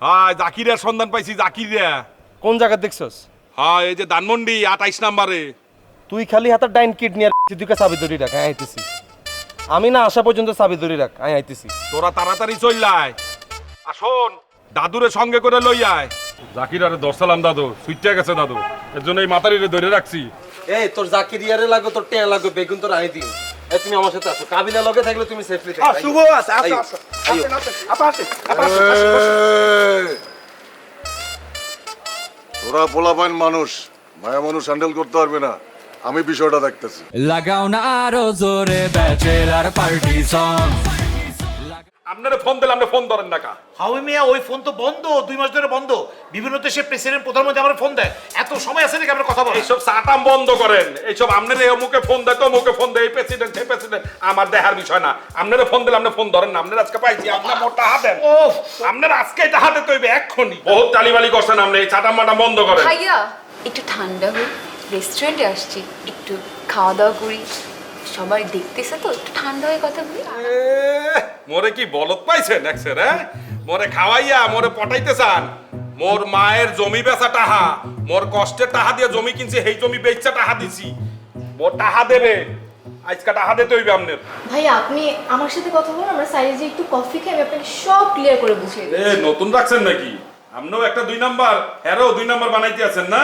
হ্যাঁ জাকিরের সন্ধান পাইছি জাকিরে। কোন জায়গা দেখছস? হ্যাঁ এই যে ধানমন্ডি 28 নম্বরে। তুই খালি হাতে ডাইন কিডনি আর তুই চাবি ধরি রাখ, আমি আইতেছি। আমি না আসা পর্যন্ত চাবি ধরি রাখ, আমি আইতেছি। তোরা তাড়াতাড়ি চল আয়। আর শোন দাদুরে সঙ্গে করে লই আয়। জাকির আরে দর্শালাম দাদু, সুইটটা গেছে দাদু, এর জন্য এই মাতারিরে ধরে রাখছি। এই তোর জাকিরিয়ারে লাগো, তোর টেয়া লাগো, বেগুন তোর আই দিও। এই তুমি আমার সাথে আসো, কাবিলা লগে থাকলে তুমি সেফলি থাকবে। শুভ আছে, আসো আসো। আসেন আসেন, আপা আসেন, আপা আসেন, আসেন, বসেন। তোরা পোলাপাইন মানুষ, মায়া মানুষ হ্যান্ডেল করতে পারবে না, আমি বিষয়টা দেখতেছি। লাগাও না আরো জোরে ব্যাচেলার পার্টি সং। আপনারে ফোন দিলাম, আপনি ফোন ধরেন না কা? হাউই মিয়া ওই ফোন তো বন্ধ, 2 মাস ধরে বন্ধ। বিভিন্ন দেশে প্রেসিডেন্ট প্রধানমন্ত্রী আমার ফোন দেয়, এত সময় আছে নাকি আমরা কথা বলি? এইসব সাটাম বন্ধ করেন। এইসব আপনার এই মুখে ফোন দেয় তো মুখে ফোন দেয়, এই প্রেসিডেন্ট সেই প্রেসিডেন্ট আমার দেখার বিষয় না। আপনারে ফোন দিলাম, আপনি ফোন ধরেন না। আপনার আজকে পাইছি, আপনার মোটা হাতেন। ও আপনার আজকে এটা হাতে তৈবে এক্ষুনি। বহুত তালিবালি করছেন আপনি, এই চাটাম মাটাম বন্ধ করেন। ভাইয়া একটু ঠান্ডা হই, রেস্টুরেন্টে আসছি, একটু খাওয়া দাওয়া করি, সবাই দেখতেছে তো, একটু ঠান্ডা হয়ে কথা বলি। মোরে কি বলত পাইছেন একসের? হ্যাঁ মোরে খাওয়াইয়া মোরে পটাইতে চান? মোর মায়ের জমি বেচা টাহা, মোর কষ্টের টাহা দিয়ে জমি কিনছি, সেই জমি বেচা টাহা দিছি। মোর টাহা দেবে, আজকে টাহা দিতে হইবে আপনার। ভাইয়া আপনি আমার সাথে কথা বলুন, আমরা সাইডে যে একটু কফি খাই, আমি আপনাকে সব ক্লিয়ার করে বুঝিয়ে দিই। নতুন রাখছেন নাকি? আপনিও একটা 2 নাম্বার, হ্যারো 2 নাম্বার বানাইতে আছেন না?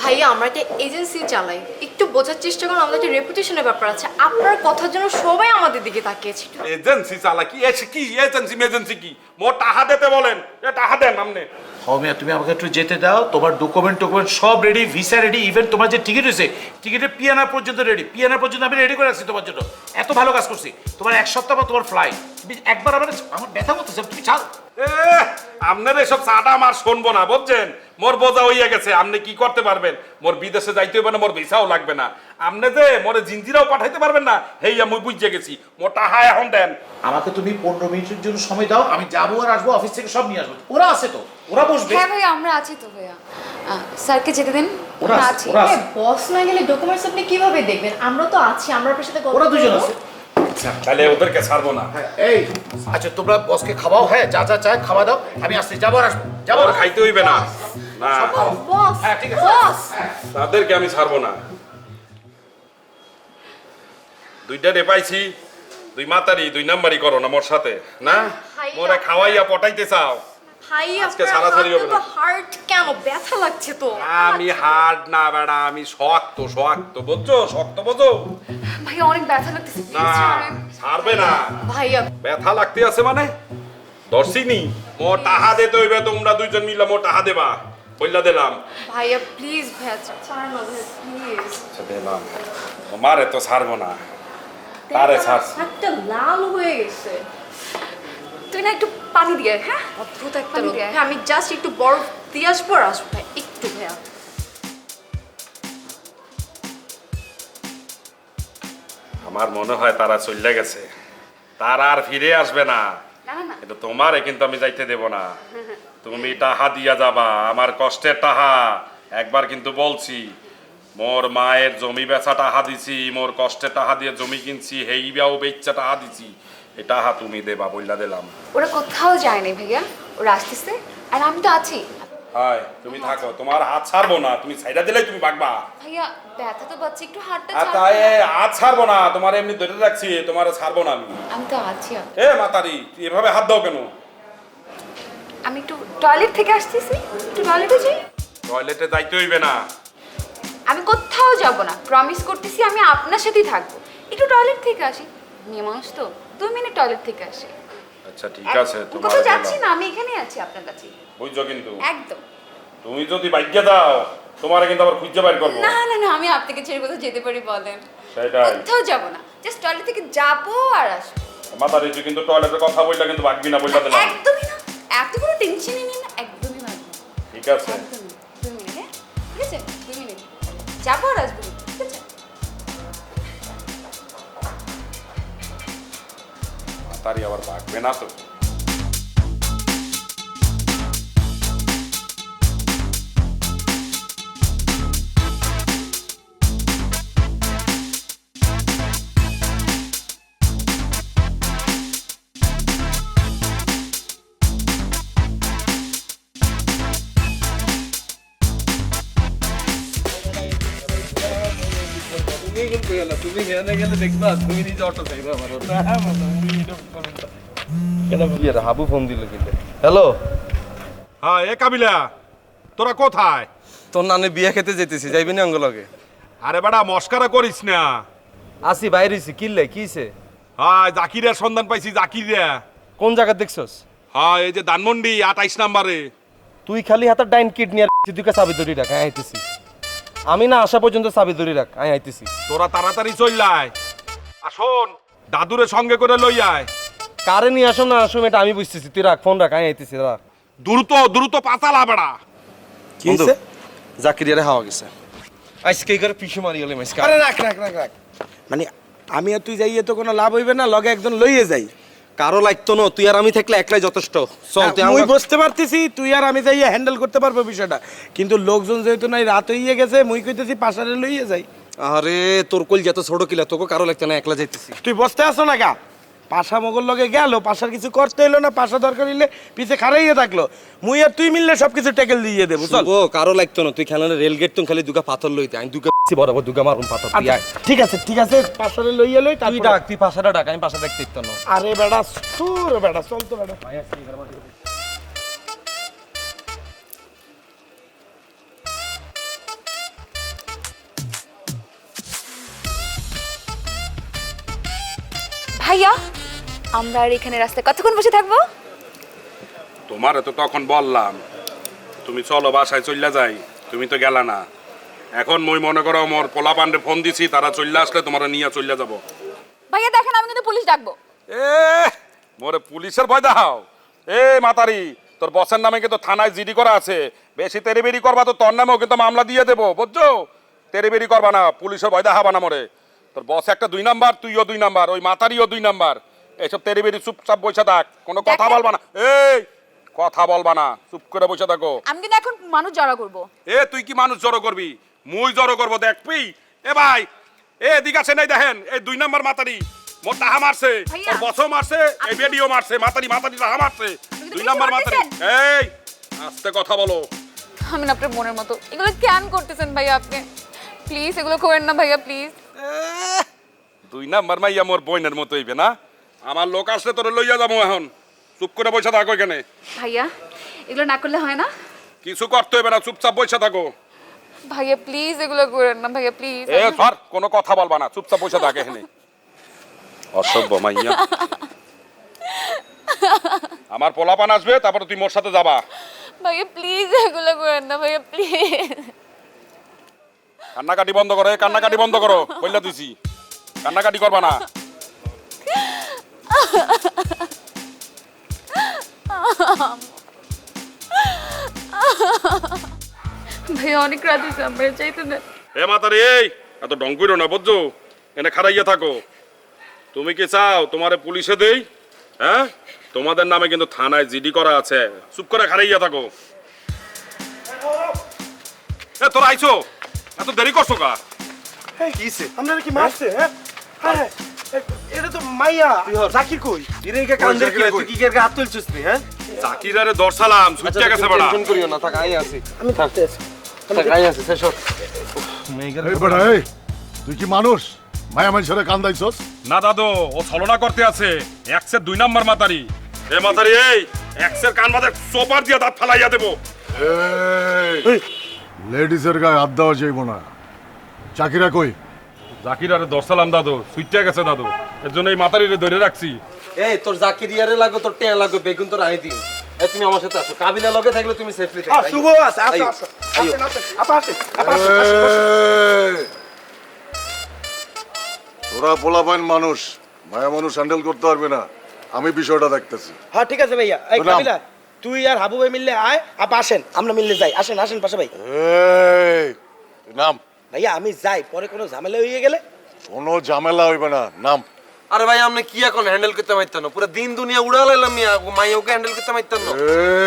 ভাইয়া আমরা একটা এজেন্সি চালাই, একটু বোঝার চেষ্টা করুন, আমাদের একটা রেপুটেশনের ব্যাপার আছে। আপনার কথার জন্য সবাই আমাদের দিকে তাকিয়েছিল। এজেন্সি চালা কি? এসে কি এজেন্সি মেজেন্সি কি? মোর টাহা দিতে বলেন, এ টাহা দেন আপনি। হাউই মিয়া তুমি আমাকে একটু যেতে দাও, তোমার ডকুমেন্ট সব রেডি, ভিসা রেডি, ইভেন তোমার যে টিকিট হয়েছে, টিকিটের পিএনআর পর্যন্ত রেডি। পিএনআর পর্যন্ত আমি রেডি করে রাখছি তোমার জন্য। এত ভালো কাজ করছি, তোমার 1 সপ্তাহ পর তোমার ফ্লাইট। তুমি একবার আমার ব্যথা করতেছে, তুমি ছাড়। আপনার এসব চাটা আমার শুনবো না, বুঝছেন? মোর বোঝা হইয়া গেছে। আপনি কি করতে পারবেন? মোর বিদেশে যাইতে হইবে না, মোর ভিসাও লাগবে না। আপনি যে মোরে জিঞ্জিরাও পাঠাইতে পারবেন না, হেই আমি বুঝে গেছি। মোর টাহা এখন দেন। আমাকে তুমি 15 মিনিটের জন্য সময় দাও, আমি যাবো আর আসবো, অফিস থেকে সব নিয়ে আসবো। ওরা আছে তো, ওরা বসবে। হ্যাঁ ভাইয়া আমরা আছি তো ভাইয়া, স্যারকে যেতে দিন, ওরা আমরা আছে, আছি। ওরা আছে। বস না গেলে ডকুমেন্টস আপনি কিভাবে দেখবেন? আমরা তো আছি, আমরা আপনার সাথে কথা ওরা দুজন বলবো। আছে। তাহলে ওদেরকে ছাড়বো না। এই আচ্ছা তোমরা বসকে খাওয়াও, হ্যাঁ যা যা চায় খাওয়া দাও, আমি আসছি, যাবো আর আসবো, যাবো ওর খাইতে হইবে না। না, বস হ্যাঁ ঠিক আছে। বস তাদেরকে আমি ছাড়বো না। 2টা পাইছি, 2 মাতারি 2 নাম্বারই করো না মোর সাথে না? ভাইয়া। মোরে খাওয়াইয়া পটাইতে চাও? ভাইয়া আজকে আপনার ছাড়াছাড়ি হবে হাতটা না। তো হার্ট কেন ব্যথা লাগছে তো? আমি হার্ড না বেড়া, আমি শক্ত শক্ত, বুঝছো? শক্ত বোঝো ভাইয়া অনেক ব্যথা লাগতেছে, না? প্লিজ ছাড়েন। ছাড়বে না। ভাইয়া ব্যথা লাগতে আছে মানে দর্শিনি। মোর টাহা দিতে হইবে, তোমরা 2জন মিলে মোর টাহা দেবা, বইলা দিলাম। ভাইয়া প্লিজ ভাইয়া ছাড় না ভাইয়া প্লিজ। আচ্ছা দিলাম, তোমারে তো ছাড়বো না, তারে ছাড়ছি। হাতটা লাল হয়ে গেছে। তুই না একটু পানি দিয়ে, হ্যাঁ অদ্ভুত একটা পানি রোগ। দিয়ে। হ্যাঁ, আমি জাস্ট একটু বরফ দিয়ে আসবো আর আসবো ভাই, একটু ভাইয়া। আমার মনে হয় তারা চলে গেছে, তারা আর ফিরে আসবে না। না না না, কিন্তু তোমারে কিন্তু আমি যাইতে দেব না। তুমি টাহা দিয়া যাবা, আমার কষ্টের টাহা। একবার কিন্তু বলছি, মোর মায়ের জমি বেচা টাহা দিছি, মোর কষ্টের টাহা দিয়ে জমি কিনছি, হেইবাও বেচা টাহা দিছি, এই টাহা তুমি দেবা, বইলা দিলাম। ওরা কোথাও যায়নি ভাইয়া, ওরা আসতেছে আর আমি তো আছি। হাই তুমি থাকো, তোমার হাত ছাড়বো না, তুমি ছাইড়া দিলেই তুমি ভাগবা। ভাইয়া ব্যথা তো পাচ্ছি, একটু হাতটা আর ছাড় তাই না। হাত ছাড়বো না, তোমার এমনি ধরে রাখছি, তোমার ছাড়বো না আমি। আমি তো আছি। এ মাতারি, তুই এভাবে হাত দাও কেন? আমি একটু টয়লেট থেকে আসতেছি, একটু টয়লেটে যাই। টয়লেটে যাইতে হইবে না। আমি কোথাও যাব না, প্রমিস করতেছি, আমি আপনার সাথেই থাকবো। একটু টয়লেট থেকে আসি, মেয়ে মানুষ তো 2 মিনিট টয়লেট থেকে আসি। আচ্ছা ঠিক আছে, আমি তোমার কোথাও যাচ্ছি না, আমি এখানেই আছি আপনার কাছে। বুঝছো? কিন্তু একদম তুমি যদি বাইকে দাও, তোমারে কিন্তু আবার খুঁজে বাইর করবো। না না না, আমি আপনাকে ছেড়ে কোথাও যেতে পারি বলেন? সেটাই। কোথাও যাব না, জাস্ট টয়লেট থেকে যাবো আর আসবো। মাতারি তুই কিন্তু টয়লেটের কথা বললা কিন্তু ভাগবি না, বললা দিলাম। একদমই না, এত কোনো টেনশনই নিন না, একদমই ভাববো না। ঠিক আছে। একদমই 2 মিনিট, হ্যাঁ ঠিক আছে, 2 মিনিট যাবো আর আসবো, ঠিক আছে? মাতারি আবার ভাগবে না তো। এগুলো কইও না, তুমি হেনে গেলে দেখবা তুমি নিজে অটো চাইবা আমার। কি রে হাবু ফোন দিল কিন্তু। হ্যালো, হ্যাঁ এ কাবিলা, তোরা কোথায়? তোর নানে বিয়া খেতে যেতেছি, যাইবি না অঙ্গ লগে? আরে বেটা মস্কারা করিস না। আসি বাইরেছি, কিনলে কিছে? হ্যাঁ জাকিরের সন্ধান পাইছি, জাকিরা। কোন জায়গা দেখছস? হ্যাঁ এই যে ধানমন্ডি 28 নম্বরে। তুই খালি হাতে ডাইন কিডনি আর দুইটা চাবি ধরি রাখ, আমি আইতেছি। আমি না আসা পর্যন্ত চাবি ধরি রাখ, আমি আইতেছি। তোরা তাড়াতাড়ি চললাই। আসুন দাদুরে সঙ্গে করে লই আয়। কারে নিয়ে আসো না আসো এটা আমি বুঝতেছি, তুই রাখ ফোন রাখ, আমি আইতেছি। রাখ দ্রুত দ্রুত পাতালা বেড়া। কি হইছে? জাকিরিয়ারে হাওয়া গেছে আজকে এই করে পিছু মারি গেলে মাইসকা। আরে রাখ রাখ রাখ রাখ, মানে আমি আর তুই যাইয়ে তো কোনো লাভ হইবে না, লগে একজন লইয়ে যাই। কারো লাগতো না, তুই আর আমি থাকলে একলাই যথেষ্ট। চল তুই মুই আমার বুঝতে পারতেছি তুই আর আমি যাইয়ে হ্যান্ডেল করতে পারবো বিষয়টা, কিন্তু লোকজন যেহেতু নাই রাত হইয়ে গেছে, মুই কইতেছি পাশারে লইয়ে যাই। আরে তোর কল যত ছোট কিলা, তোকে কারো লাগতো না, একলা যাইতেছি। তুই বসতে আসো না গা, পাশা মোগল লগে গেল, পাশার কিছু করতে হইলো না, পাশা দরকার হইলে পিছে খারাইয়ে থাকলো, মুই আর তুই মিললে সবকিছু ট্যাকেল দিয়ে দেবো। চল ও কারো লাগতো না, তুই খেলানো রেল গেট তুই খালি দুগা পাথর লইতে, আমি দুগা বরাবর দুগা মারুম পাথর। তুই আয়। ঠিক আছে ঠিক আছে, পাশারে লইয়ে লই তুই তারপর ডাক, তুই পাশাটা ডাক, আমি পাশা দেখতে ইত্তো না। আরে বেটা সুর বেটা, চল তো বেটা। ভাইয়া, আমরা আর এখানে রাস্তায় কতক্ষণ বসে থাকবো? তোমারে তো তখন বললাম তুমি চলো বাসায় চললা যাই, তুমি তো গেলা না। এখন মই মনে করো মোর পোলা পান্ডে ফোন দিছি, তারা চললে আসলে তোমার নিয়ে চললা যাব। ভাইয়া দেখেন, আমি কিন্তু পুলিশ ডাকবো। এ মোরে পুলিশের ভয় দাও? এ মাতারি, তোর বসের নামে কিন্তু থানায় জিডি করা আছে, বেশি তেরিবেরি করবা তো তোর নামেও কিন্তু মামলা দিয়ে দেবো, বুঝছো? তেরিবেরি করবা না, পুলিশের ভয় দেখাবা না মোরে। তোর বস একটা 2 নাম্বার, তুইও 2 নাম্বার, ওই মাতারিও 2 নাম্বার। এইসব তেরিবেরি চুপচাপ বসে থাক, কোনো কথা বলবা না। এই কথা বলবা না, চুপ করে বসে থাকো। আমি কিন্তু এখন মানুষ জড়া করবো। এ তুই কি মানুষ জড়ো করবি? মুই জড়ো করবো দেখবি? এ ভাই, এ এদিকে আছে নাই দেখেন, এই 2 নাম্বার মাতারি মোর টাহা মারছে, ভাইয়া। ওর বসও মারছে, এই বেডিও মারছে, মাতারি টাহা মারছে। কিন্তু 2 বেশি নাম্বার মাতারি। মারতেছেন। এই আস্তে কথা বলো। আমি না আপনার মনের মতো এগুলো কেন করতেছেন ভাইয়া? আপনি প্লিজ এগুলো করেন না ভাইয়া, প্লিজ। 2 নাম্বার মাইয়া মোর বোনের মতো হইবে না? আমার লোক আসলে তোরে লইয়া যাবো এখন, চুপ করে বসে থাকো এখানে। ভাইয়া এগুলো না করলে হয় না? কিছু করতে হইবে না, চুপচাপ বসে থাকো। ভাইয়া প্লিজ এগুলো করেন না ভাইয়া, প্লিজ। এ ধর, কোনো কথা বলবা না, চুপচাপ বসে থাক এখানে। অসভ্য মাইয়া। আমার পোলাপান আসবে, তারপরে তুই মোর সাথে যাবা। ভাইয়া প্লিজ এগুলো করেন না ভাইয়া, প্লিজ। কান্নাকাটি বন্ধ করো, কান্নাকাটি বন্ধ করো, কইলা দিছি কান্নাকাটি করবা না। ভাইয়া অনেক রাত হয়েছে, আমরা চাইতে না। এ মাতারি, এই এত ডং কইরো না, বুঝছো? এনে খাড়াইয়া থাকো। তুমি কি চাও তোমারে পুলিশে দেই? হ্যাঁ, তোমাদের নামে কিন্তু থানায় জিডি করা আছে, চুপ করে খাড়াইয়া থাকো। এ তোরা আইছো, এত দেরি করছো কা? কিছে? আপনারা কি মারছে? হ্যাঁ হ্যাঁ, এটা তো মাইয়া। জাকির কই? ইরেকে কান্দে কি তুই কি করে হাত তুলছিস নি? হ্যাঁ জাকিরারে দর্শালাম, ছুটে গেছে বড়া। টেনশন করিও না, থাক আমি আছি। আমি থাকতে আছি। থাক আমি আছি, শেষ হোক। মেঘের এই বেটা, এই তুই কি মানুষ? মায়া মানুষের কান্দাইছস? না দাদু, ও ছলনা করতে আছে। এক্সের 2 নাম্বার মাতারি। এ মাতারি, এই এক্সের কান মাথায় সোপার দিয়ে দাঁত ফালাইয়া দেবো। এই লেডিসের গায়ে হাত দেওয়া যাইব না। চাকিরা কই? জাকিরারে দর্শালাম দাদু, ছুটে গেছে দাদু, এর জন্য এই মাতারিরে ধরে রাখছি। এই তোর জাকিরিয়ারে লাগো, তোর টেয়া লাগো, বেগুন তোর আই দিন। এই তুমি আমার সাথে আসো, কাবিলা লগে থাকলে তুমি সেফলি থাকবে। শুভ আছে, আসো আসো। আসেন আসেন, আপা আসেন, আপা আসেন। এই, তোরা পোলাপাইন মানুষ, মায়া মানুষ হ্যান্ডেল করতে পারবে না, আমি বিষয়টা দেখতেছি। হ্যাঁ ঠিক আছে ভাইয়া। এই তো নাম। কাবিলা, তুই আর হাবু ভাই মিললে আয়, আপা আসেন, আমরা মিললে যাই। আসেন আসেন পাশা ভাই। এই নাম। ভাইয়া আমি যাই, পরে কোনো ঝামেলা হয়ে গেলে। কোনো ঝামেলা হইবে না, নাম। আরে ভাই আপনি কি এখন হ্যান্ডেল করতে পারতেন না? পুরো দিন দুনিয়া উড়ালাইলাম মিয়া, মাইয়াকে হ্যান্ডেল করতে পারতেন না।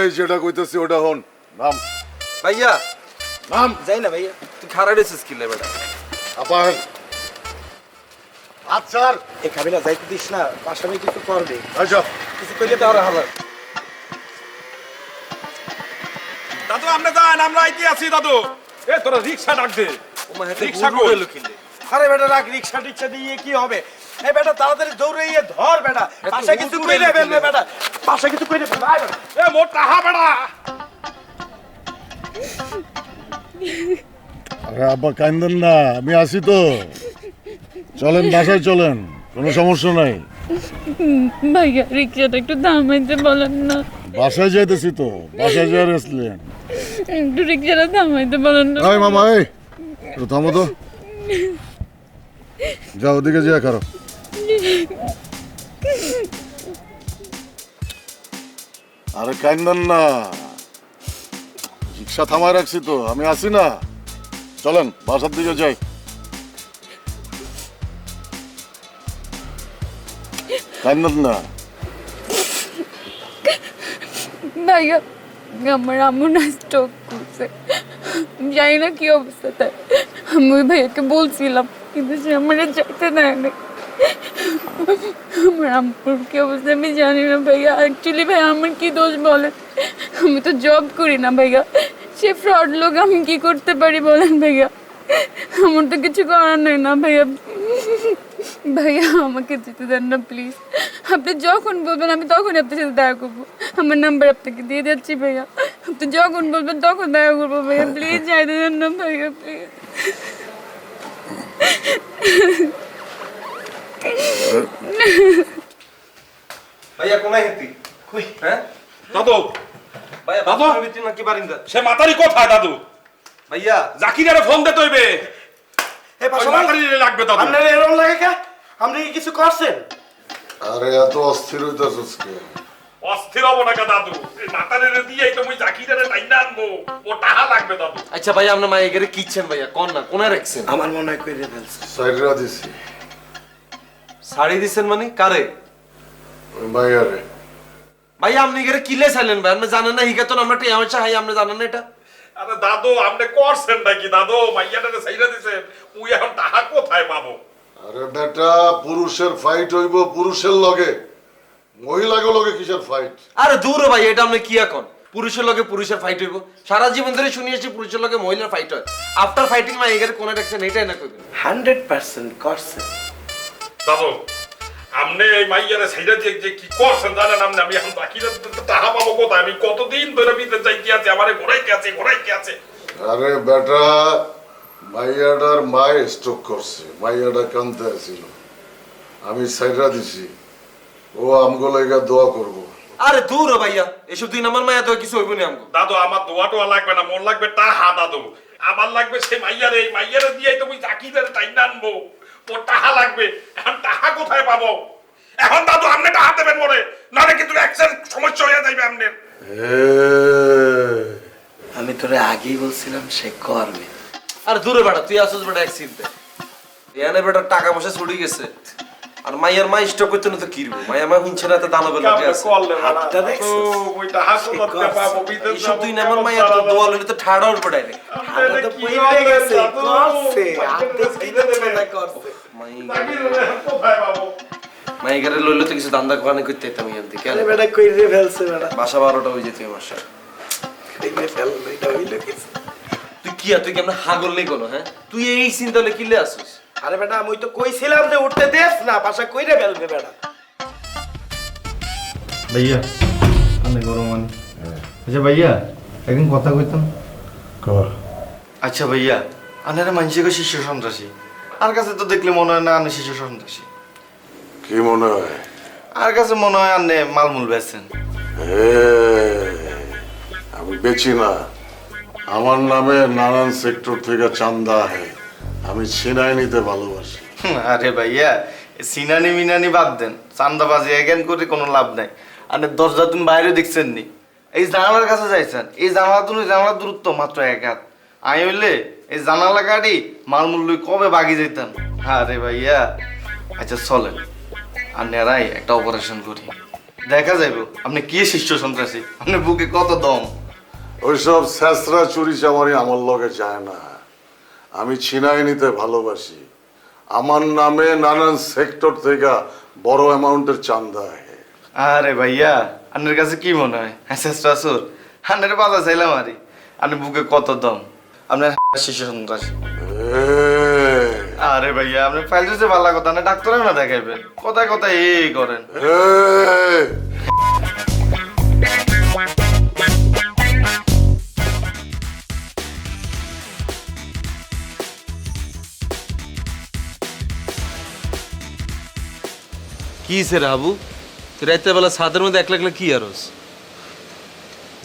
এই যেটা কইতেছি ওটা হন, নাম। ভাইয়া নাম। যাই না ভাইয়া। তুই খারাপ রেছিস কি লে বেটা? আপা আচ্ছা এই কাবিলা যাইতে দিস না, পাশা ভাই কিছু করবে। আচ্ছা কিছু কইলে তো আর হবে। দাদু আপনি যান, আমরা আইতে আছি দাদু। এ তোরা রিকশা ডাক দে। ও মা হেতে রিকশা গুরু কই? এলো কি লে? আরে বেটা রাখ, রিক্সা টিক্সা দিয়ে কি হবে? এই বেটা তাড়াতাড়ি দৌড়ে গিয়ে ধর বেটা, পাশে কিছু কই দেবেন না বেটা, পাশে কিছু কই দেবেন ভাই বেটা। এ মোর টাহা বেড়া। আরে আব্বা কান্দেন না, আমি আসি তো। চলেন বাসায় চলেন, কোনো সমস্যা নাই। ভাইয়া রিক্সাটা একটু থামাইতে বলেন না, বাসায় যাইতেছি তো, বাসায় যাই রেস্ট নেন। একটু রিক্সাটা থামাইতে বলেন না। এই মামা, এই একটু থামো তো। যাও ওদিকে যেয়ে খারো। আরে কান্দেন না, রিক্সা থামায় রাখছি তো, আমি আসি না। চলেন বাসার দিকে যাই। কান্দেন না। ভাইয়া আমার আম্মু না স্ট্রোক করছে, জানি না কি অবস্থাতে। আমি ওই ভাইয়াকে বলছিলাম কিন্তু সে আমার যাইতে দেয় না। আমার আম্মুর কি অবস্থা আমি জানি না ভাইয়া। অ্যাকচুয়ালি ভাইয়া আমার কি দোষ বলেন? আমি তো জব করি না ভাইয়া, সে ফ্রড লোক, আমি কি করতে পারি বলেন ভাইয়া? আমার তো কিছু করার নেই না ভাইয়া। ভাইয়া আমাকে যেতে দেন না প্লিজ। আপনি যখন বলবেন আমি তখনই আপনার সাথে দেখা করবো। আমার নাম্বার আপনাকে দিয়ে যাচ্ছি ভাইয়া, আপনি যখন বলবেন তখন দেখা করবো ভাইয়া। প্লিজ যাইতে দেন না ভাইয়া, প্লিজ। ভাইয়া কোনায় হেতি? কই? হ্যাঁ দাদু ভাইয়া, বাবা? বাথরুমের ভিতরে নাকি বারিন্দা? সে মাতারি কোথায় দাদু? ভাইয়া জাকিরারে ফোন দে তইবে। এই ওই পাশে মাতারি লাগবে দাদু। আপনার এরকম লাগে কে? আপনি কি কিছু করছেন? আরে এত অস্থির হইতাছিস কে? অস্থির হবো না কে দাদু? এই মাতারিরে দিয়েই তো মুই জাকিরারে টাইনা আনবো। ও টাহা লাগবে দাদু। আচ্ছা ভাইয়া, আপনার মায়ের গেরে কিচ্ছেন ভাইয়া? কোন না কোনায় রাখছেন? আমার মনে হয় কইরে ফেলছে। সাইডরা দিছি শাড়ি দিছেন মানে কারে? ওই মাইয়ারে। ভাইয়া আপনি গেরে কিলে চাইলেন ভাই? আপনি জানেন না হিগাতন আমরা টিয়া হচ্ছে হাই, আপনি জানেন না এটা? আরে দাদু আপনি করছেন নাকি দাদু? মাইয়াটারে ছাইরা দিছেন, মুই এখন টাহা কোথায় পাবো? আরে বেটা, পুরুষের ফাইট হইব পুরুষের লগে, মহিলাকে লগে কিসের ফাইট? আরে দূর হ ভাই, এটা আপনি কি এখন? পুরুষের লগে পুরুষের ফাইট হইব? সারা জীবন ধরে শুনিয়েছি পুরুষের লগে মহিলার ফাইট হয়। আফটার ফাইটিং মা এগের কোনে রাখছেন, এটাই না কইবেন। 100% করছেন। দাদু আপনি এই মাইয়ারে ছাইরা দিয়ে যে কি করছেন জানেন আপনি? আমি এখন জাকিরের টাহা পাবো কোথায়? আমি কতদিন ধরে বিতে চাইতে আছে, আমারে ঘোরাইতে আছে। আরে বেটা, মাইয়াটার মায় স্ট্রোক করছে, মাইয়াটা কানতে আসছিল, আমি সাইডরা দিছি, ও আমগো লাগা দোয়া করবো। আরে দূর হ ভাইয়া, এসব দিন আমার মায়া তো কিছু হইব না আমগো। দাদু আমার দোয়া টোয়া লাগবে না, মোর লাগবে টাহা দাদু। আমার লাগবে সেই মাইয়ারে, এই মাইয়ারে দিয়েই তো মুই জাকিরের টাইনা আনবো। ওর টাহা লাগবে, এখন টাহা কোথায় পাবো? এখন দাদু আপনি টাহা দেবেন মরে, নাহলে কিন্তু অ্যাক্সিডেন্ট সমস্যা হয়ে যাবে আপনার। আমি তোরে আগেই বলছিলাম সে করবে। আরে দূরে বেটা, তুই আসছিস বেটা অ্যাক্সিডেন্টে। এখানে বেটা টাকা পয়সা ছুটি গেছে। আর মাইয়ার মা স্টক করতে না তো কি রইব? মাইয়ার মা হিংসা না তো দানবের লোকে আছে। হাতটা দেখছিস? ওই টাহা কোথায় পাবো? বিদেশ এইসব তুই না আমার মাইয়া তো দোয়া লইলে তো ঠাড়া উঠবে ডাইরেক্ট। হাতটা তো পইড়ে গেছে, করছে, হাতে ছিটে দেবে না করছে। কোথায় পাবো? মাইয়ারে লইলে তো কিছু দান্দা কোয়ানে করতে হইতাম ইয়ান থেকে। আরে বেটা কইরে ফেলছে বেটা। বাসা 12টা হয়ে যেত আমার সাথে। কইরে ফেললো, এটা হইলো কিছু। তুই কি আর তুই কি আমরা হাগল নেই কোনো? হ্যাঁ তুই এই চিন্তা হলে কিলে আসিস? আরে বেটা আমি তো কইছিলাম যে উঠতে দেস না, পাশা কইরে ফেলবে বেটা। ভাইয়া অনেক গরম অনেক। আচ্ছা ভাইয়া একদিন কথা কইতাম। আচ্ছা ভাইয়া, আনারে মানসিক শিশু সন্ত্রাসী, আর কাছে তো দেখলে মনে হয় না আনে শিশু সন্ত্রাসী। কি মনে হয়? আর কাছে মনে হয় আনে মালমূল বেচেন। আমি বেচি না, আমার নামে নানান সেক্টর থেকে চান্দা হয়, আমি ছিনাই নিতে ভালোবাসি। আরে ভাইয়া সিনানি মিনানি বাদ দেন, চান্দাবাজি এগেন করে কোনো লাভ নাই। আনে দরজা তুমি বাইরে দেখছেন নি? এই জানালার কাছে যাইছেন, এই জানালা তুমি জানালার দূরত্ব মাত্র 1 হাত। আই হইলে এই জানালা গাড়ি মালমূল্য কবে বাগি যেতাম। আরে ভাইয়া আচ্ছা চলেন আন্যারাই একটা অপারেশন করি, দেখা যাইব আপনি কি শিষ্য সন্ত্রাসী, আপনি বুকে কত দম। ওইসব ছেঁচড়া চুরি চামারি আমার লগে যায় না, আমি ছিনাই নিতে ভালোবাসি। আমার নামে নানান সেক্টর থেকে বড় অ্যামাউন্টের চান্দা হয়। আরে ভাইয়া আপনার কাছে কি মনে হয় চেষ্টা সুর? আনের বাধা চাইলাম আরে, আপনি বুকে কত দম, আপনার শিশু সন্ত্রাসী। আরে ভাইয়া আপনি ফাইল দিতে ভালো কথা না, ডাক্তারে না দেখাইবেন, কথায় কথায় এই করেন। এই, কি সে রাবু, তুই রাইতে বেলা ছাদের মধ্যে একলা একলা কি আরস?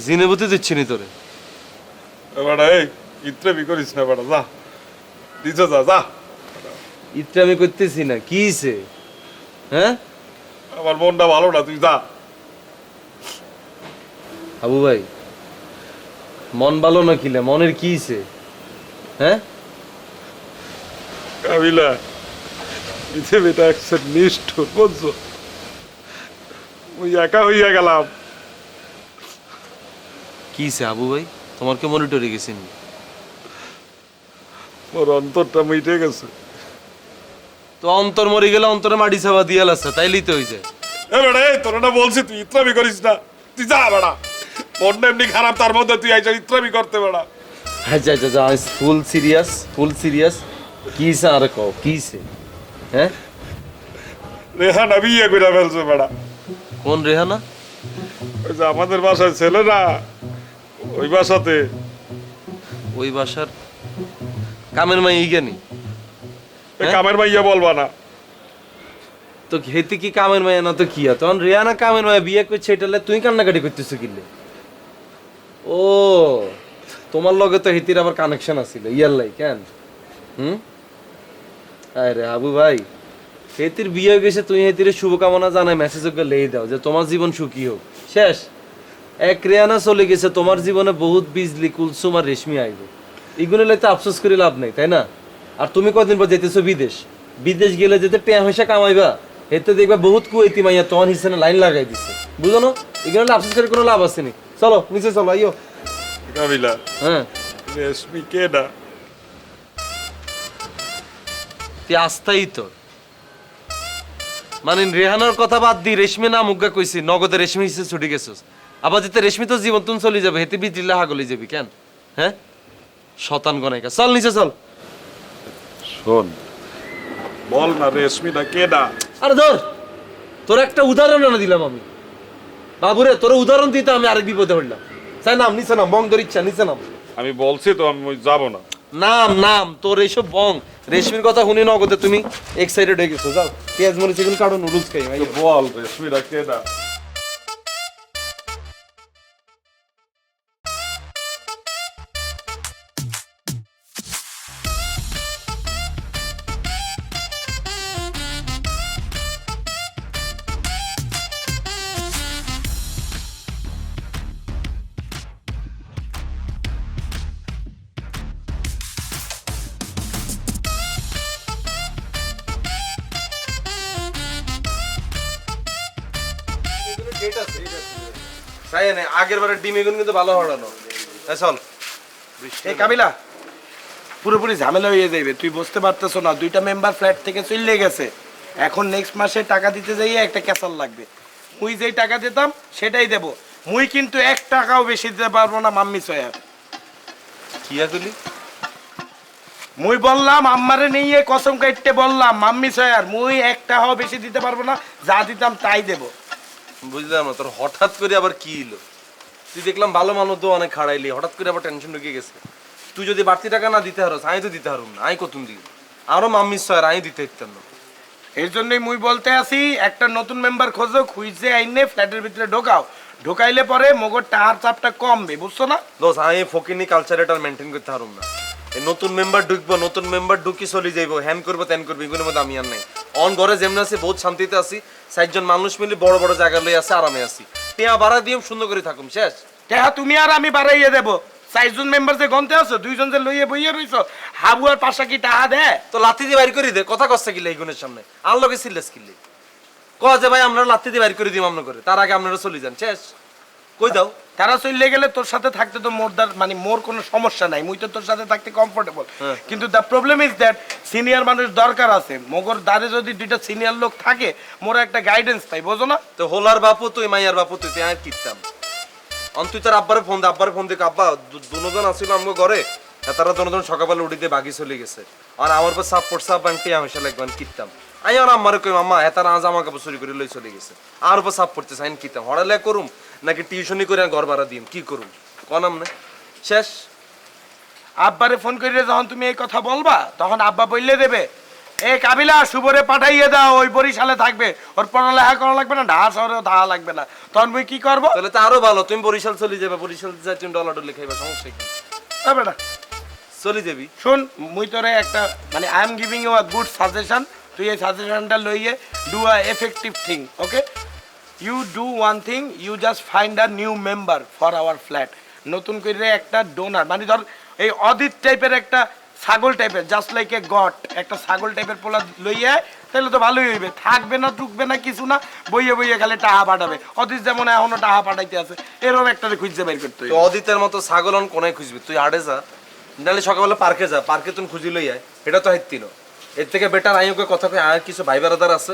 জিনে বুঝতে দিচ্ছি নি তোরে। বেটা এই ইত্রামি করিস না বেটা, যা দিছ যা যা। ইত্রে আমি করতেছি না, কি সে? হ্যাঁ আমার মনটা ভালো না, তুই যা। আবু ভাই মন ভালো না কিলে, মনের কি সে? হ্যাঁ কাবিলা পৃথিবীটা একশো নিষ্ঠুর, বুঝছো? ওই একা হইয়া গেলাম। কি সে আবু ভাই, তোমার কে মনিটরে গেছেন? ওর অন্তরটা মিটে গেছে। তো অন্তর মরে গেলে অন্তরে মাটি চাপা দিয়ে লাগছে, তাই লিতে হয়ে যায়। এ বেটা এই তোর না বলছি তুই ইত্রামি করিস না, তুই যা বেটা। মনটা এমনি খারাপ, তার মধ্যে তুই আইসা ইত্রামি করতে বেটা। আচ্ছা আচ্ছা যা, ফুল সিরিয়াস ফুল সিরিয়াস। কি সে আর কও, কি সে? হ্যাঁ রেহানা বিয়ে করে ফেলছে বেটা। কোন রেহানা? ওই যে আমাদের বাসায় ছেলে না, ওই বাসাতে। ওই বাসার কামের মাই জ্ঞানী? কামের মাইয়া বলবা না তো হেতে কি কামের মাইয়া না তো কি? তখন রেহানা কামের মাইয়া বিয়ে করছে, এটালে তুই কান্নাকাটি করতেছো কিলে? ও তোমার লগে তো হেতির আবার কানেকশন আছিল ইয়ার লাই কেন? আরে আবু ভাই, হেতির বিয়ে হয়ে গেছে, তুই হেতির শুভকামনা জানাই মেসেজ ওকে লেই দাও যে তোমার জীবন সুখী হোক। শেষ। এক রেহানা চলে গেছে, তোমার জীবনে বহুত বিজলি কুলসুম আর রেশমি আইবে। এগুলো লাইতে আফসোস করে লাভ নেই, তাই না? আর তুমি কদিন পর যেতেছো বিদেশ, বিদেশ গেলে যেতে টেয়া পয়সা কামাইবা, এতে দেখবা বহুত কুয়েতি মাইয়া তোমার হিসেবে লাইন লাগাই দিচ্ছে, বুঝো না? এগুলো আফসোস করে কোনো লাভ আছে নি। চলো নিচে চলো, আইও। কাবিলা হ্যাঁ রেশমি কে না? তুই আস্তাই তো মানে রেহানার কথা বাদ দি, রেশমি না মুগ্গা কইছি, নগদে রেশমি হিসেবে ছুটি গেছিস। আবার যেতে রেশমি তো জীবন তুমি চলে যাবে, হেতে বিদ্রিল্লা হাগলে যাবি কেন? হ্যাঁ শতান গনাইকা, চল নিচে চল। শোন, বল না রেশমিটা কে না? আরে ধর, তোর একটা উদাহরণ এনে দিলাম আমি। বাবুরে তোর উদাহরণ দিতে আমি আরেক বিপদে হইলাম। চাই নাম, নিচে নাম, বং ধর ইচ্ছা, নিচে নাম। আমি বলছি তো আমি যাবো না। নাম নাম তোর এইসব বং। রেশমির কথা শুনি নগদে তুমি এক্সাইটেড হয়ে গেছো, যাও পেঁয়াজ মরিচ এগুলো কাটো, নুডলস খাই। বল রেশমিটা কে না? আগের বারের ডিম এগুলো কিন্তু ভালো হড়ানো। চল এই কাবিলা, পুরোপুরি ঝামেলা হয়ে যাবে, তুই বুঝতে পারতেছ না? দুইটা মেম্বার ফ্ল্যাট থেকে চলে গেছে, এখন নেক্সট মাসে টাকা দিতে যাইয়ে একটা ক্যাসাল লাগবে। মুই যেই টাকা দিতাম সেটাই দেব, মুই কিন্তু 1 টাকাও বেশি দিতে পারবো না। মাম্মি সয়ার কি আগুলি? মুই বললাম আম্মারে নিয়ে কসম কাটতে বললাম, মাম্মি সয়ার মুই 1 টাকাও বেশি দিতে পারবো না, যা দিতাম তাই দেব। বুঝলাম না, তোর হঠাৎ করে আবার কি এলো? তুই দেখলাম ভালো মানুষ তো অনেক খাড়াইলি, হঠাৎ করে আবার টেনশন ঢুকে গেছে। তুই যদি বাড়তি টাকা না দিতে হারস, আমি তো দিতে হারুম না, আমি কতুন দিই আরো মাম্মি সয়ার আমি দিতে দিতাম না। এর জন্যই মুই বলতে আসি, একটা নতুন মেম্বার খোঁজো, খুঁজে আইনে ফ্ল্যাটের ভিতরে ঢোকাও, ঢোকাইলে পরে মগর টাহার চাপটা কমবে, বুঝছো না? দোষ আমি ফকিনি কালচার এটা মেনটেন করতে হারুম না। এই নতুন মেম্বার ঢুকবো, নতুন মেম্বার ঢুকি চলে যাইবো, হ্যান করবো ত্যান করবো, এগুলোর মধ্যে আমি আর নাই। অন ঘরে যেমন আছে বহুত শান্তিতে আছি, 4 জন মানুষ মিলে বড় বড় জায়গা লই আছে, আরামে আছি। টেয়া বাড়া দিয়ে সুন্দর করে থাকুম, শেষ। টাহা তুমি আর আমি বাড়াইয়ে দেবো। 4 জন মেম্বার যে গন্তে আছো, 2 জন যে লইয়ে বইয়ে রইছো, হাবু আর পাশা কি টাহা দে? তো লাথি দিয়ে বাইর করে দে, কথা কষ্ট কিলে এইগুনের সামনে আর লগে সিলেস কিনলে ক যে ভাই আমরা লাথি দিয়ে বাইর করে দিই আমরা করে, তার আগে আপনারা চলে যান, শেষ। কই দাও তারা চলে গেলে তোর সাথে থাকতে তো মানে মোর কোনো সমস্যা নাই, মুই তো তোর সাথে থাকতে কমফোর্টেবল। কিন্তু the problem is that senior মানুষ দরকার আছে, মগর দাঁড়ে যদি 2টা সিনিয়র লোক থাকে, মোর একটা গাইডেন্স পাই, বোঝো না? তো হোলার বাপু তুই, মাইয়ার বাপু তুই, তুই আর কিতাম অন তুই তার আব্বারে ফোন দে, আব্বারে ফোন দে, আব্বা দুজন আসছিল আমগো ঘরে, তারা দোনো সকালবেলা উঠিতে বাকি চলে গেছে আর আমার পর সাপ পড়ছে বাংটি আমি শালা একবার কিতাম আমি আর আম্মারে কই মাম্মা এতারা আজ জামা কাপড় চুরি করে লই চলে গেছে আর উপর সাপ পড়তেছে আইন কিতাম হড়ালে করুম নাকি টিউশনি করে ঘর ভাড়া দিম কি করুম কোন আমনে শেষ। আব্বারে ফোন করে যখন তুমি এই কথা বলবা তখন আব্বা বললে দেবে এ কাবিলা শুভরে পাঠাইয়ে দাও ওই বরিশালে থাকবে ওর পড়ালেখা করা লাগবে না ঢাকা শহরেও থাকা লাগবে না তখন মুই কি করবো তাহলে তো আরো ভালো তুমি বরিশাল চলে যাবে বরিশাল যাই তুমি ডলার ডলে খাইবা সমস্যা কি বেটা চলে যাবি শুন মুই তোরে একটা মানে I am giving you a good suggestion তুই এই সাজেশনটা লইয়ে do a effective thing okay you do one thing you just find a new member for our flat নতুন করে একটা ডোনার মানে ধর এই অদিত টাইপের একটা ছাগল টাইপের জাস্ট লাইক এ গট একটা ছাগল টাইপের পোলা লইয়া তাহলে তো ভালোই হইবে থাকবে না টুকবে না কিছু না বইয়ে বইয়ে খালি টাহা পাঠাবে অদিত যেমন এখনো টাহা পাঠাইতে আছে এরকম একটা খুঁজতে বের করতে তো অদিতের মতো ছাগল অন কোনায় খুঁজবি তুই আড়ে যা নাহলে সকালবেলা পার্কে যা পার্কে তুমি খুঁজি লই আয় এটা তো হাইতিল এর থেকে বেটার আইওকে কথা কই আর কিছু ভাই বেড়াদার আছে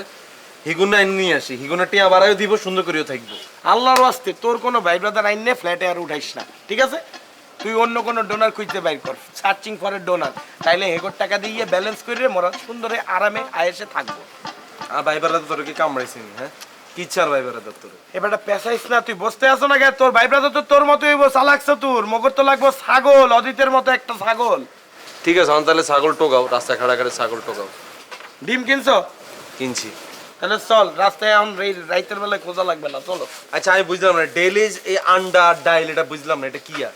হিগুন আইন নিয়ে আসি হিগুনা টিয়া বাড়াইও দিব সুন্দর করেও থাকবো আল্লাহর ওয়াস্তে তোর কোনো ভাই ব্রাদার আইন নে ফ্ল্যাটে আর উঠাইস না ঠিক আছে তুই অন্য কোনো ডোনার খুঁজতে বাইর কর সার্চিং ফর এ ডোনার তাইলে হেগোর টাকা দিয়ে ব্যালেন্স করে মোরা সুন্দরে আরামে আয়েসে থাকবো আর ভাই বেড়াদার তোর কি কামড়াইছিস হ্যাঁ কি ইচ্ছার ভাই বেড়াদার তোর এবারটা পেশাইস না তুই বসতে আসো না গে তোর ভাই ব্রাদার তো তোর মতোই চালাকছে তোর মগর তো লাগবো ছাগল অদিতের মতো একটা ছাগল ঠিক আছে এখন তাহলে ছাগল টোকাও রাস্তায় খাড়া করে ছাগল টোকাও ডিম কিনছো কিনছি তাহলে চল রাস্তায় এখন রাইতের বেলায় খোঁজা লাগবে না চলো আচ্ছা আমি বুঝলাম না ডেইলি এই আন্ডা ডাইল এটা বুঝলাম না এটা কি আর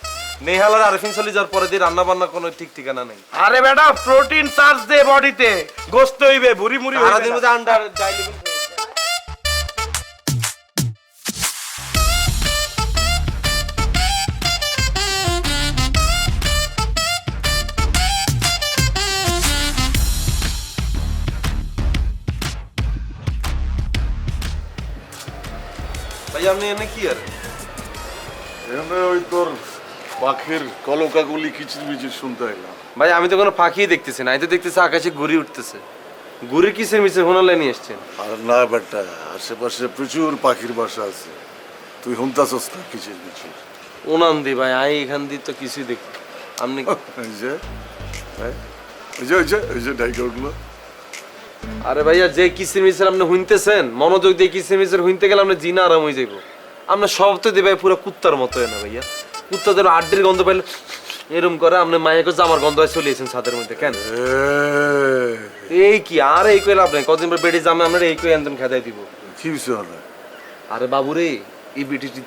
নেহাল আর আরিফিন চলে যাওয়ার পরে দিয়ে রান্না বান্না কোনো ঠিক ঠিকানা নেই আরে বেটা প্রোটিন চার্জ দে বডিতে গোস্ত হইবে ভুরি মুড়ি হইবে সারাদিন না। মধ্যে আন্ডা আর ডাইল ভাই আপনি এনে কি আর এখানে ওই তোর পাখির কলকাগুলি কিচির মিচির শুনতে এলাম। ভাই আমি তো কোনো পাখিই দেখতেছি না আমি তো দেখতেছি আকাশে ঘুরি উঠতেছে ঘুরি কিসের মিছে হোনালে নিয়ে এসছেন আর না বেটা আশেপাশে প্রচুর পাখির বাসা আছে তুই হুমতাছস না কিচির মিচির। উনান দি ভাই আমি এখান দিয়ে তো কিছুই দেখি আপনি এই যে হ্যাঁ, ওই যে ডাইকা উঠলো। আরে ভাইয়া যে কিসের মিছের আপনি হুনতেছেন মনোযোগ দিয়ে কিসের মিছের হুনতে গেলে আপনি জিনা আরাম হয়ে যাইব আপনার সব তো দিবে পুরো কুত্তার মতো না ভাইয়া কুত্তাদের আড্ডির গন্ধ পাইলে এরকম করে আপনি মায়েকে জামার গন্ধ হয় চলিয়েছেন ছাদের মধ্যে কেন এই কি আর এই কইলে আপনি কদিন পর বেড়ে জামে আমরা এই কই আনতেন খেদাই দিব কি বিষয় হলো? আরে বাবু রে এই বেটিটি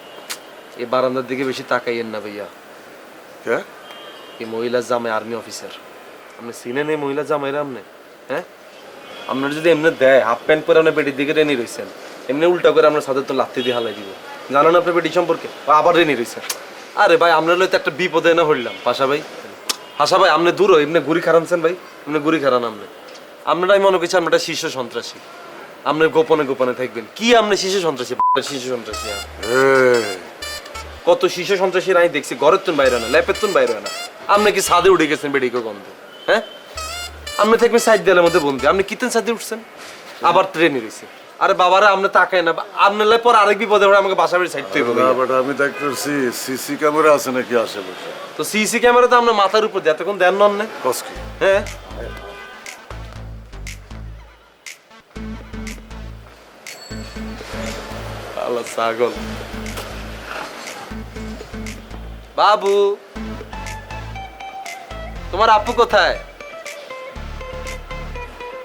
এই বারান্দার দিকে বেশি তাকাইয়েন না ভাইয়া কে? এই মহিলা জামাই আর্মি অফিসার আপনি চিনেন এই মহিলা জামাইরা আপনি হ্যাঁ আপনার যদি এমনি দেয় হাফ প্যান্ট পরে আপনার পেটির দিকে রেনি রয়েছেন এমনি উল্টা করে আপনার সাথে তো লাত্তি দিয়ে হালাই দিব জানেন আপনার পেটি সম্পর্কে আবার রেনি রয়েছেন আরে ভাই আপনার লইতে একটা বিপদে না হইলাম পাশা ভাই হাসা ভাই আপনি দূর এমনি গুড়ি খারানছেন ভাই এমনি গুড়ি খারান আপনি আপনারাই মনে করছেন আমরা শীর্ষ সন্ত্রাসী আপনি গোপনে গোপনে থাকবেন কি আপনি শীর্ষ সন্ত্রাসী শীর্ষ সন্ত্রাসী কত শীর্ষ সন্ত্রাসী আমি দেখছি ঘরের তুন বাইরে না ল্যাপের তুন বাইরে না আপনি কি ছাদে উঠে গেছেন বেডিকে গন্ধ হ্যাঁ আপনি থাকবেন সাইড দেয়ালের মধ্যে বন্দি আপনি কিতেন সাইডে উঠছেন আবার ট্রেনে রয়েছে আরে বাবারা আপনি তাকায় না আপনার পর আরেক বিপদে পড়ে আমাকে বাসা বাড়ি সাইড থেকে না বেটা আমি দেখতেছি সিসি ক্যামেরা আছে নাকি আশেপাশে। তো সিসি ক্যামেরা তো আপনার মাথার উপর দিয়ে এতক্ষণ দেন নন না কস কি? হ্যাঁ আল্লাহ ছাগল বাবু তোমার আপু কোথায়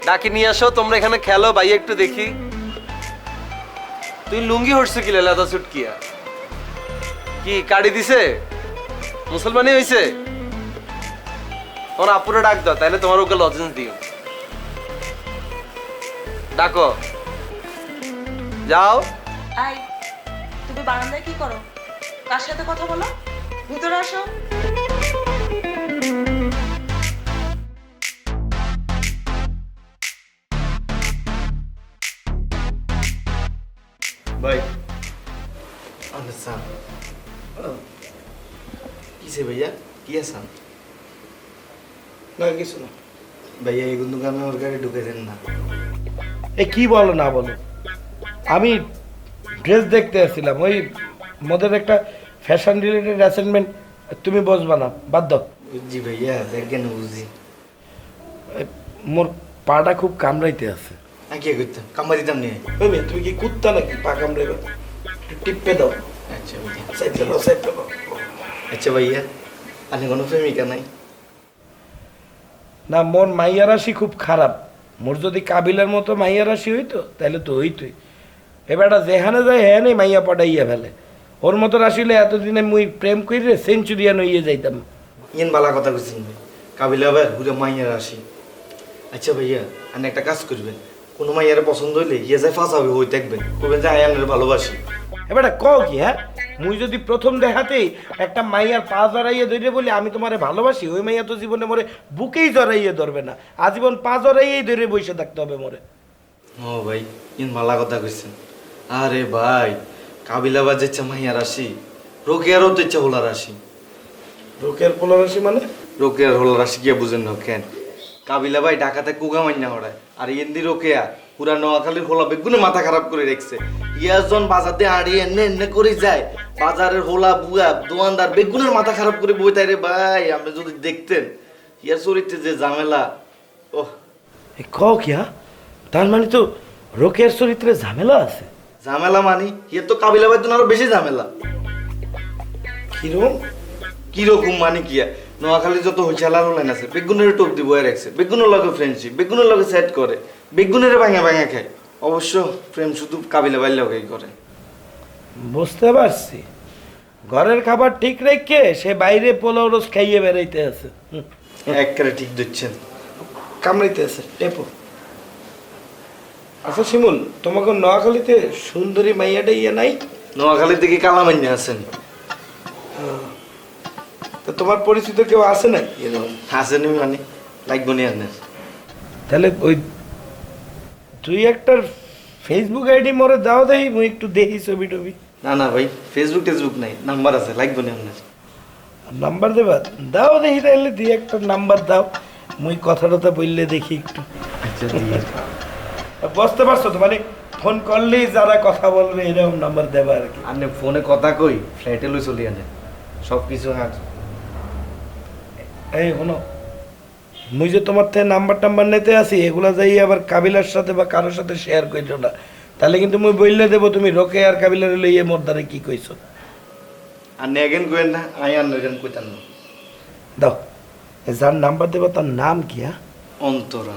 ডাকি নিয়ে আসো তোমরা এখানে খেলো ভাই একটু দেখি তুই লুঙ্গি হটছে কি লেদা সুট কিয়া কি কাড়ি দিছে মুসলমানি হইছে তোমার আপুরে ডাক দাও তাইলে তোমার ওকে লজেন্স দিও ডাকো যাও আই তুমি বারান্দায় কি করো কার সাথে কথা বলো ভিতরে আসো ভাই আচ্ছা কিসে ভাইয়া কি আছেন না কিছু না ভাইয়া এই কিন্তু আমি ওর গাড়ি ঢুকেছেন না এ কি বলো না বলো আমি ড্রেস দেখতে আসছিলাম ওই মোদের একটা ফ্যাশন রিলেটেড অ্যাসাইনমেন্ট তুমি বসবা না বাদ দাও বুঝছি ভাইয়া দেখেন বুঝছি। মোর পাটা খুব কামড়াইতে আছে। আমি কি করতাম কামড়া দিতাম নিয়ে। ওই মেয়ে, তুমি কি কুত্তা নাকি পা কামড়াইবে? একটু টিপে দাও। আচ্ছা ভাইয়া। সাইডে দাও, সাইডে দাও। আচ্ছা ভাইয়া আপনি কোনো প্রেমিকা নাই? না, মোর মাইয়া রাশি খুব খারাপ। মোর যদি কাবিলার মতো মাইয়া রাশি হইতো তাহলে তো হইতোই। এবারটা যেখানে যায় হ্যাঁ নেই মাইয়া পটাইয়া ফেলে। ওর মতো রাশি হলে এতদিনে মুই প্রেম কইরে সেঞ্চুরিয়ান হইয়ে যাইতাম। ইয়েন বালা কথা কইছেন ভাই, কাবিলা ভাই পুরো মাইয়ার আসি। আচ্ছা ভাইয়া আপনি একটা কাজ করবেন, কোনো মাইয়ারে পছন্দ হইলে ইয়ে যায় ফাঁসাবে হই দেখবেন, করবেন যে আয়ানের ভালোবাসি। এবারটা কও কি হ্যাঁ? মুই যদি প্রথম দেখাতেই একটা মাইয়ার পা জড়াইয়ে ধরে বলি আমি তোমারে ভালোবাসি, ওই মাইয়া তো জীবনে মোরে বুকেই জড়াইয়ে ধরবে না, আজীবন পা জড়াইয়েই ধরে বসে থাকতে হবে মোরে। ও ভাই ইয়েন বালা কথা কইছেন। আরে ভাই কাবিলা বাজ ইচ্ছা মাইয়ার আসি, রোকেয়ারও তো ইচ্ছা হোলার আসি। রোকের পোলা রাশি মানে? রোকেয়ার হোলার আসি গিয়ে বুঝেন না কেন? কাবিলা ভাই ঢাকাতে কুগা মাইনা হড়ায়, আর ইয়েন্দি রোকেয়া পুরা নোয়াখালীর হোলা বেগুনে মাথা খারাপ করে রেখছে। ইয়াজন বাজাতে হারিয়ে এনে এনে করে যায়, বাজারের হোলা বুয়া দোয়ানদার বেগুনের মাথা খারাপ করে বই তাই রে ভাই। আপনি যদি দেখতেন ইয়ার চরিত্রে যে ঝামেলা। ওহ কও কি হ্যাঁ? তার মানে তো রোকের চরিত্রে ঝামেলা আছে। ঝামেলা মানি ইয়ে তো কাবিলা ভাই তো আরো বেশি ঝামেলা। কিরকম? কিরকম মানে কি? নোয়াখালী যত হইছালার হলেন আছে বেগুনের টোপ দিব রাখছে, বেগুনের লগে ফ্রেন্ডশিপ, বেগুনের লগে সেট করে, বেগুনের ভাঙা ভাঙা খায়। অবশ্য প্রেম শুধু কাবিলা ভাইয়ের লগেই করে। বুঝতে পারছি, ঘরের খাবার ঠিক রেখে সে বাইরে পোলাও রোজ খাইয়ে বেড়াইতে আছে। একবারে ঠিক দিচ্ছেন। কামড়াইতে আছে টেপো। আচ্ছা শিমুল, তোমাকে নোয়াখালীতে সুন্দরী মাইয়াটা ইয়ে নাই? নোয়াখালী থেকে কালামান্যা আছেন। তো তোমার পরিচিত কেউ আছে না? আসেনি মানে লাগবো নি আপনার। তাহলে ওই তুই একটা ফেসবুক আইডি মরে দাও, দেখি মুই একটু দেখি ছবি টবি। না না ভাই ফেসবুক টেসবুক নাই, নাম্বার আছে, লাগবো নি আপনার। নাম্বার দেবা? দাও দেখি, তাহলে দিয়ে একটা নাম্বার দাও, মুই কথা টথা বললে দেখি একটু। আচ্ছা বুঝতে পারছো তো, মানে ফোন করলেই যারা কথা বলবে এরকম নাম্বার দেবা আর কি। আপনি ফোনে কথা কই ফ্লাইটে লই চলি আনে সব কিছু। এই শোনো, মুই যে তোমার থেকে নাম্বার টাম্বার নিতে আসি, এগুলা যাই আবার কাবিলার সাথে বা কারোর সাথে শেয়ার করিও না, তাহলে কিন্তু মুই বললে দেবো তুমি রোকে আর কাবিলার লইয়ে মোর দ্বারা কি কইছো। আর নেগেন কইেন না, আই আর নেগেন কইতাম না। দাও, যার নাম্বার দেবো তার নাম কি? হ্যাঁ অন্তরা।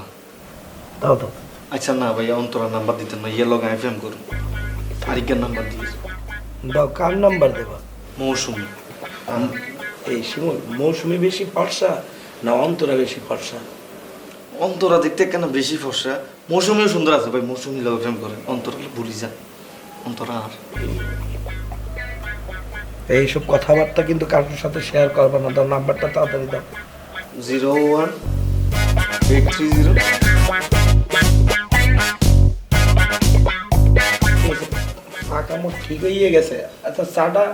দাও দাও। আচ্ছা না ভাই অন্তরা নাম্বার দিতেন না, ইয়ে লগে আইফেম করুন। আরিকের নাম্বার দিয়েছে। দাও, কার নাম্বার দেবা? মৌসুমি। এই শিমুল, মৌসুমি বেশি ফর্সা না অন্তরা বেশি ফর্সা? অন্তরা দেখতে কেন বেশি ফর্সা, মৌসুমিও সুন্দর আছে ভাই, মৌসুমি লগে প্রেম করে, অন্তরাকে ভুলি যান। অন্তরা আর এইসব কথাবার্তা কিন্তু কারোর সাথে শেয়ার করবে না। দাও নাম্বারটা তাড়াতাড়ি দাও। 01-830। পাকা মোট ঠিক হয়ে গেছে। আচ্ছা চাটা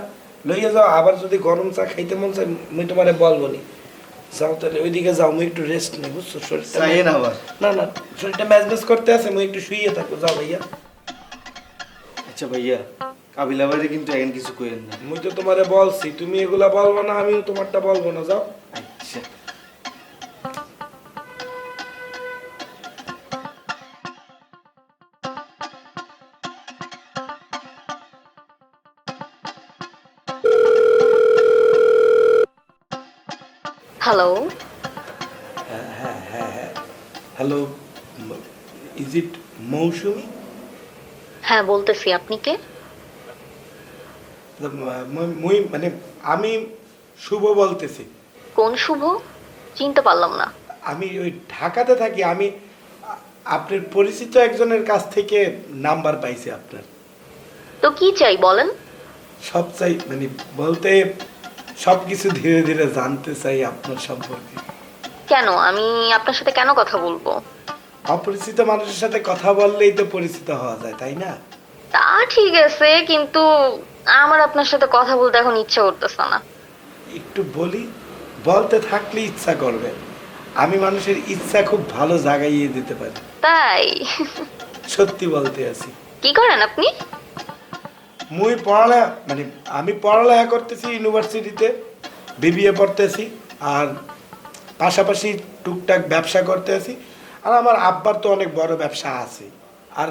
লইয়া যাও, আবার যদি গরম চা খাইতে মন চাই মুই তোমারে বলবো নি। যাও তাহলে ওইদিকে যাও, মুই একটু রেস্ট নেই, বুঝছো? শরীরটা চাইয়ে না আবার। না না, শরীরটা ম্যাচ ম্যাচ করতে আছে, মুই একটু শুইয়ে থাকবো। যাও ভাইয়া। আচ্ছা ভাইয়া কাবিলা ভাইরে কিন্তু এখন কিছু কইেন না। মুই তো তোমারে বলছি, তুমি এগুলা বলবো না, আমিও তোমারটা বলবো না। যাও। আচ্ছা হ্যালো। হ্যালো, ইজ ইট মৌসুমি? হ্যাঁ বলতেছি, আপনি কে? মুই মানে আমি শুভ বলতেছি। কোন শুভ? চিনতে পারলাম না। আমি ওই ঢাকাতে থাকি। আমি আপনার পরিচিত একজনের কাছ থেকে নাম্বার পাইছি আপনার। তো কি চাই বলেন? সব চাই, মানে বলতে সব কিছু ধীরে ধীরে জানতে চাই আপনার সম্পর্কে। কেন? আমি আপনার সাথে কেন কথা বলবো? অপরিচিত মানুষের সাথে কথা বললেই তো পরিচিত হওয়া যায়, তাই না? তা ঠিক আছে, কিন্তু আমার আপনার সাথে কথা বলতে এখন ইচ্ছা করতেছে না। একটু বলি, বলতে থাকলে ইচ্ছা করবে। আমি মানুষের ইচ্ছা খুব ভালো জাগাইয়ে দিতে পারি। তাই? সত্যি বলতে আছি। কি করেন আপনি? আমি পড়ালেখা করতেছি ইউনিভার্সিটিতে, বিবিএ পড়তেছি। আর পাশাপাশি টুকটাক ব্যবসা করতে আছি। আর আমার আব্বার তো অনেক বড় ব্যবসা আছে। আর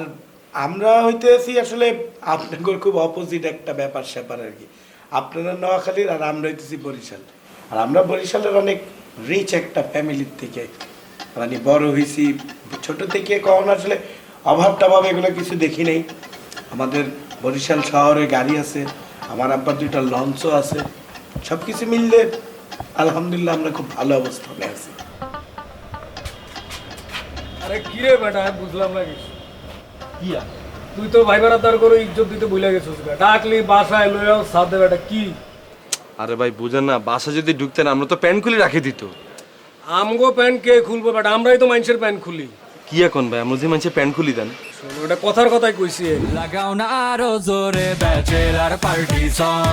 আমরা হইতে আছি আসলে আপনাদের খুব অপোজিট একটা ব্যাপার স্যাপার আর কি। আপনারা নোয়াখালীর আর আমরা হইতেছি বরিশাল। আর আমরা বরিশালের অনেক রিচ একটা ফ্যামিলির থেকে মানে বড় হয়েছি। ছোট থেকে কখন আসলে অভাব টভাব এগুলো কিছু দেখি নেই। আমাদের বরিশাল শহরে গাড়ি আছে, আমার আব্বার 2টা লঞ্চও আছে। সব কিছু মিললে আলহামদুলিল্লাহ আমরা খুব ভালো অবস্থানে আছি। আরে কি রে বেটা, বুঝলাম না কিছু। কি আর তুই তো ভাই বারাদার করে ইজ্জত দিতে ভুলে গেছিস। ডাকলি বাসায় লইয়াও সাথে বেটা কি? আরে ভাই বুঝেন না, বাসা যদি ঢুকতেন আমরা তো প্যান্ট খুলে রাখি দিত। আমগো প্যান্ট কে খুলবো বেটা? আমরাই তো মানুষের প্যান্ট খুলি। কি এখন ভাই, আমরা যে মানুষের প্যান্ট খুলি দেন? শোনো, ওটা কথার কথাই কইছি। লাগাও না আরো জোরে ব্যাচেলার পার্টি সং,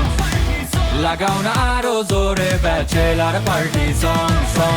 লাগাও না আরো জোরে ব্যাচেলার পার্টি সং সং।